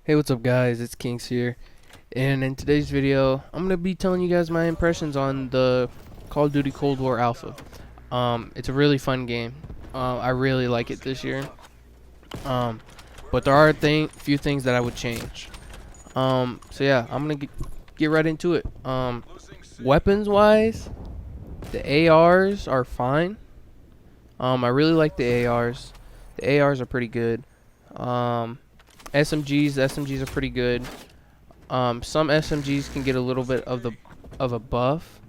Hey, what's up guys, it's Kinks here, and in today's video I'm going to be telling you guys my impressions on the Call of Duty Cold War Alpha. It's a really fun game. I really like it this year, but there are few things that I would change. So yeah, I'm going to get right into it. Weapons wise, the ARs are fine. I really like the ARs. The ARs are pretty good. SMGs are pretty good. Some SMGs can get a little bit of a buff,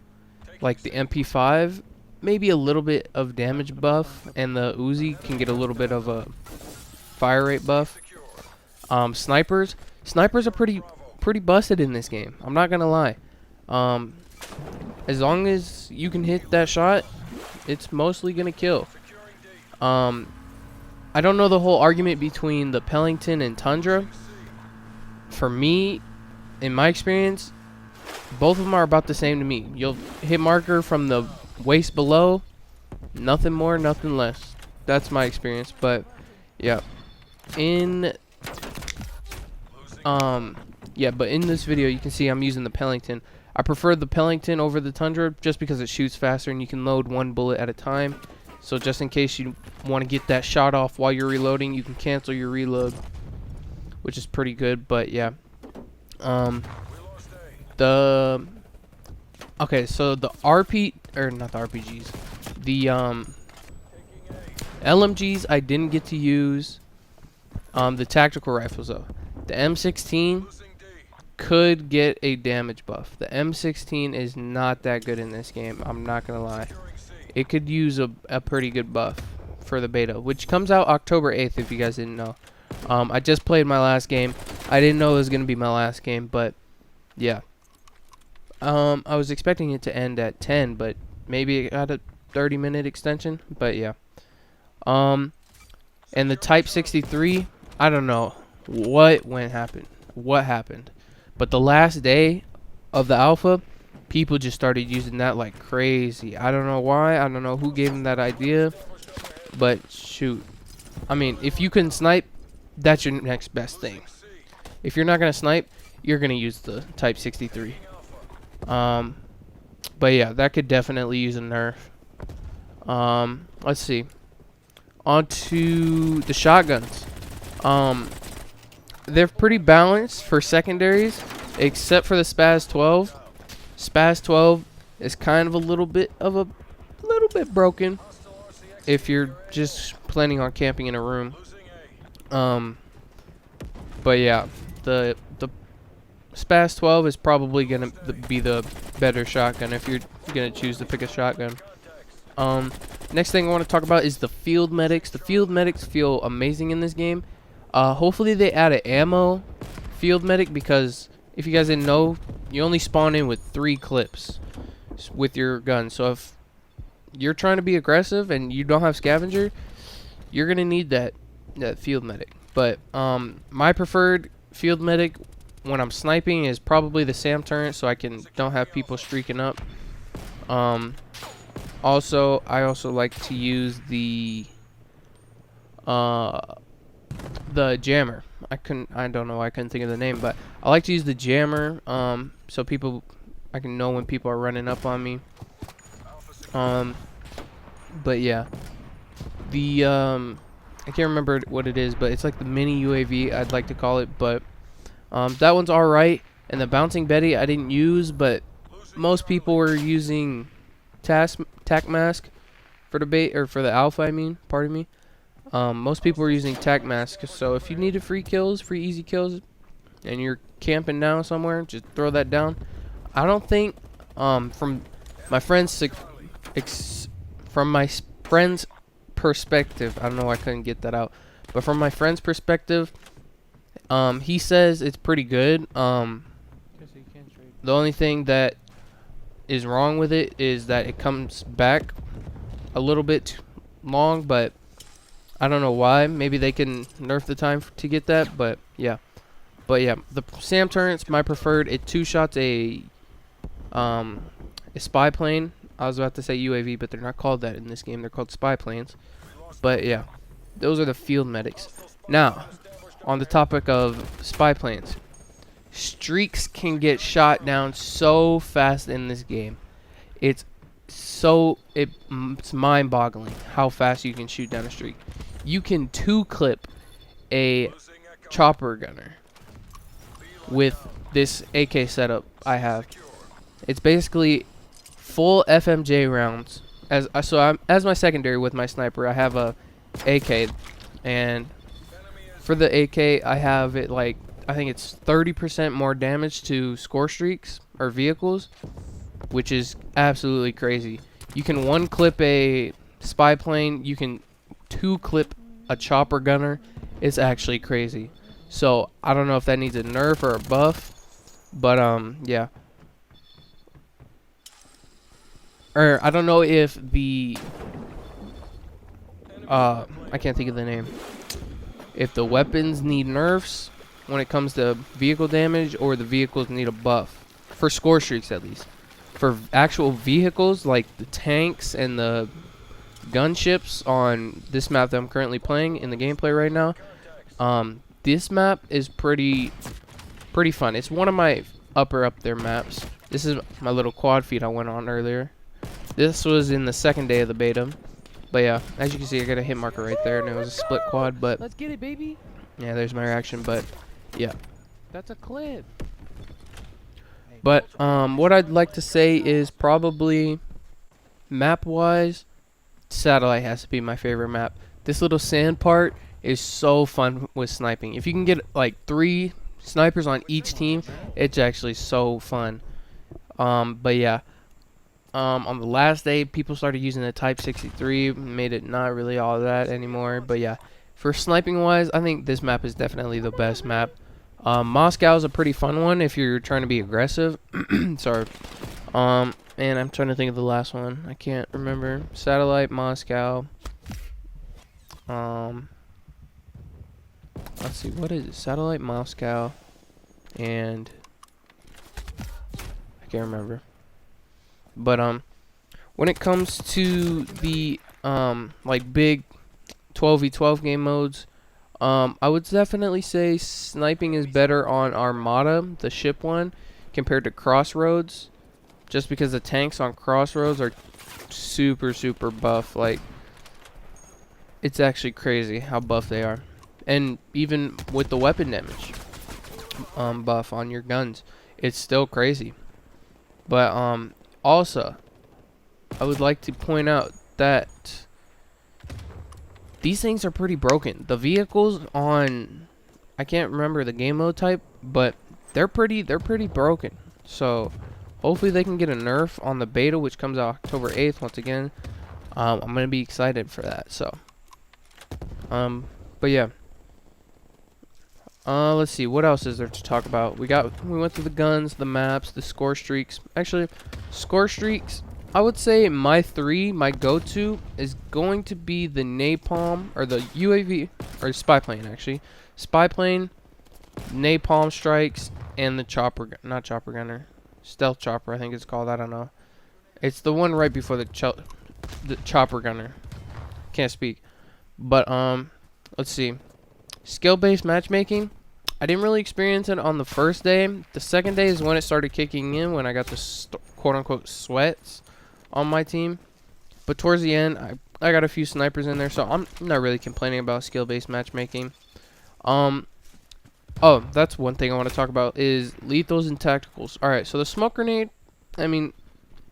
like the MP5, maybe a little bit of damage buff, and the Uzi can get a little bit of a fire rate buff. Snipers are pretty busted in this game. I'm not gonna lie. As long as you can hit that shot, it's mostly gonna kill. I don't know the whole argument between the Pelington and Tundra. For me, in my experience, both of them are about the same to me. You'll hit marker from the waist below, nothing more, nothing less. That's my experience. But yeah, in this video you can see I'm using the Pelington. I prefer the Pelington over the Tundra just because it shoots faster and you can load one bullet at a time. So just in case you want to get that shot off while you're reloading, you can cancel your reload, which is pretty good. But yeah, so the LMGs I didn't get to use. The tactical rifles though, the M16 could get a damage buff. The M16 is not that good in this game, I'm not gonna lie. It could use a pretty good buff for the beta, which comes out October 8th if you guys didn't know. I just played my last game. I didn't know it was going to be my last game, but yeah. I was expecting it to end at 10, but maybe it got a 30-minute extension, but yeah. And the Type 63, I don't know what happened. But the last day of the alpha, people just started using that like crazy. I don't know why. I don't know who gave them that idea. But shoot. I mean, if you can snipe, that's your next best thing. If you're not going to snipe, you're going to use the Type 63. But yeah, that could definitely use a nerf. Let's see. On to the shotguns. They're pretty balanced for secondaries, except for the Spaz 12. Spaz 12 is kind of a little bit broken if you're just planning on camping in a room. But yeah, the Spaz 12 is probably gonna be the better shotgun if you're gonna choose to pick a shotgun. Next thing I want to talk about is the field medics. The field medics feel amazing in this game. Hopefully they add an ammo field medic, because if you guys didn't know, you only spawn in with 3 clips with your gun. So if you're trying to be aggressive and you don't have scavenger, you're gonna need that field medic. But my preferred field medic when I'm sniping is probably the SAM turret, so I don't have people streaking up. I also like to use the jammer. I don't know why I couldn't think of the name, but I like to use the jammer, so I can know when people are running up on me. But yeah, the I can't remember what it is, but it's like the mini UAV, I'd like to call it. But that one's alright. And the bouncing Betty I didn't use, but most people were using tac mask for the bait, or for the alpha, I mean, pardon me. Most people were using tac mask, so if you needed free easy kills, and you're camping down somewhere, just throw that down. I don't think, from my friend's perspective, I don't know why I couldn't get that out, but from my friend's perspective, he says it's pretty good. The only thing that is wrong with it is that it comes back a little bit long, but I don't know why. Maybe they can nerf the time to get that, but yeah. The SAM turret's my preferred. It two-shots a spy plane. I was about to say UAV, but they're not called that in this game. They're called spy planes. But yeah, those are the field medics. Now, on the topic of spy planes, streaks can get shot down so fast in this game. It's it's mind-boggling how fast you can shoot down a streak. You can two-clip a chopper gunner with this AK setup I have. It's basically full FMJ rounds. As my secondary with my sniper, I have a AK, and for the AK, I have it like, I think it's 30% more damage to score streaks or vehicles, which is absolutely crazy. You can one clip a spy plane, you can two clip a chopper gunner. It's actually crazy. So I don't know if that needs a nerf or a buff, but yeah. Or I don't know if the I can't think of the name. If the weapons need nerfs when it comes to vehicle damage, or the vehicles need a buff for score streaks at least. For actual vehicles like the tanks and the gunships on this map that I'm currently playing in the gameplay right now, this map is pretty fun. It's one of my up there maps. This is my little quad feed I went on earlier. This was in the second day of the beta. But yeah, as you can see, I got a hit marker right there, and it was a split quad. But let's get it, baby. Yeah, there's my reaction. But yeah, that's a clip. But what I'd like to say is probably map-wise, Satellite has to be my favorite map. This little sand part is so fun with sniping. If you can get like 3 snipers on each team, it's actually so fun. But yeah. On the last day, people started using the Type 63, made it not really all that anymore. But yeah, for sniping wise, I think this map is definitely the best map. Moscow is a pretty fun one if you're trying to be aggressive. Sorry. And I'm trying to think of the last one. I can't remember. Satellite, Moscow. Let's see, what is it? Satellite, Moscow, and I can't remember. But when it comes to the like big 12v12 game modes, I would definitely say sniping is better on Armada, the ship one, compared to Crossroads, just because the tanks on Crossroads are super buff. Like, it's actually crazy how buff they are. And even with the weapon damage buff on your guns, it's still crazy. But also, I would like to point out that these things are pretty broken. The vehicles on, I can't remember the game mode type, but they're pretty broken. So hopefully they can get a nerf on the beta, which comes out October 8th. Once again, I'm gonna be excited for that. So, but yeah. Let's see, what else is there to talk about? We went through the guns, the maps, the score streaks. Actually, score streaks, I would say my go-to is going to be the napalm, or the UAV, or spy plane actually. Spy plane, napalm strikes, and the not chopper gunner, stealth chopper I think it's called, I don't know. It's the one right before the chopper gunner. Can't speak. But let's see. Skill-based matchmaking, I didn't really experience it on the first day. The second day is when it started kicking in, when I got the quote-unquote sweats on my team. But towards the end, I got a few snipers in there, so I'm not really complaining about skill-based matchmaking. Oh, that's one thing I want to talk about is lethals and tacticals. Alright, so the smoke grenade, I mean,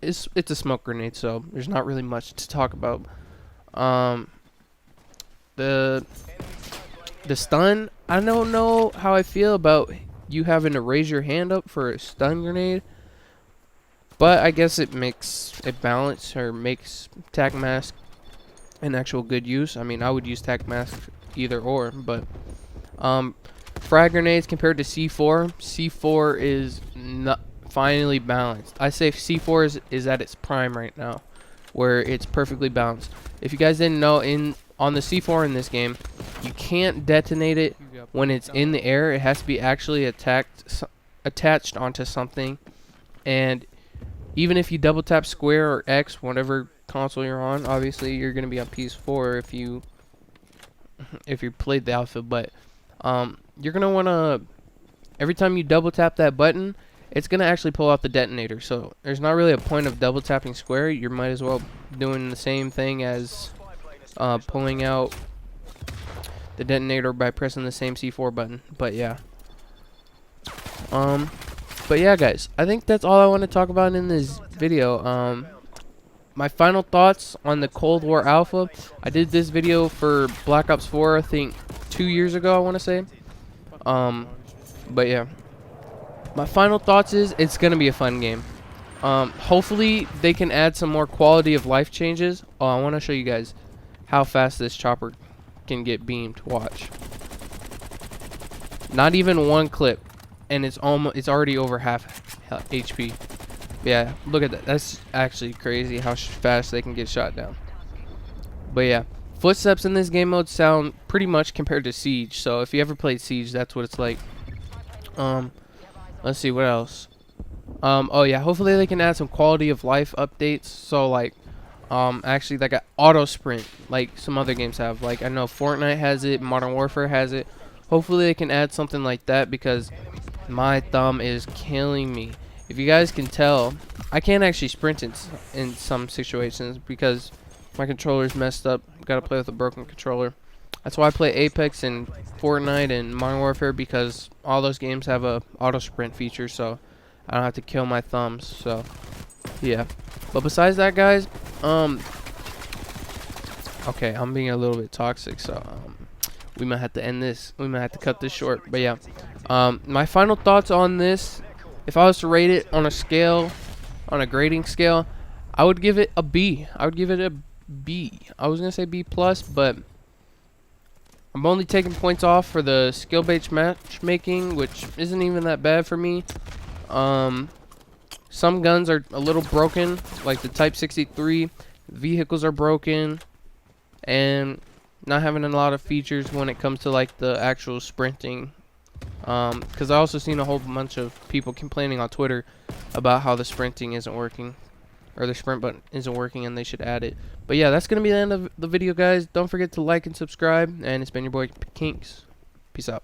it's a smoke grenade, so there's not really much to talk about. The stun, I don't know how I feel about you having to raise your hand up for a stun grenade, but I guess it makes it balance, or makes tac mask an actual good use. I mean, I would use tac mask either or, but frag grenades compared to C4 is not finally balanced. I say C4 is at its prime right now, where it's perfectly balanced. If you guys didn't know, on the C4 in this game, you can't detonate it when it's in the air. It has to be actually attached onto something. And even if you double tap square or X, whatever console you're on, obviously you're gonna be on PS4 if you played the alpha. But you're gonna wanna, every time you double tap that button, it's gonna actually pull out the detonator. So there's not really a point of double tapping square. You might as well doing the same thing as pulling out the detonator by pressing the same C4 button. But yeah. But yeah, guys, I think that's all I want to talk about in this video. My final thoughts on the Cold War Alpha. I did this video for Black Ops 4, I think 2 years ago, I want to say. But yeah, my final thoughts is it's gonna be a fun game. Hopefully they can add some more quality of life changes. Oh, I want to show you guys how fast this chopper can get beamed. Watch. Not even one clip, and it's already over half HP. Yeah, look at that. That's actually crazy how fast they can get shot down. But yeah, footsteps in this game mode sound pretty much compared to Siege. So if you ever played Siege, that's what it's like. Let's see what else. Oh yeah, hopefully they can add some quality of life updates. So like, actually like an auto sprint, like some other games have. Like I know Fortnite has it, Modern Warfare has it. Hopefully they can add something like that because my thumb is killing me. If you guys can tell, I can't actually sprint in some situations because my controller's messed up. Gotta play with a broken controller. That's why I play Apex and Fortnite and Modern Warfare, because all those games have a auto sprint feature, so I don't have to kill my thumbs. So yeah, but besides that, guys, okay, I'm being a little bit toxic, so we might have to end this. We might have to cut this short. But yeah, my final thoughts on this, if I was to rate it on a scale, on a grading scale, I would give it a B. I would give it a B. I was gonna say B plus, but I'm only taking points off for the skill-based matchmaking, which isn't even that bad for me. Some guns are a little broken, like the Type 63. Vehicles are broken, and not having a lot of features when it comes to like the actual sprinting. Because I also seen a whole bunch of people complaining on Twitter about how the sprinting isn't working, or the sprint button isn't working, and they should add it. But yeah, that's gonna be the end of the video, guys. Don't forget to like and subscribe, and it's been your boy Kinks. Peace out.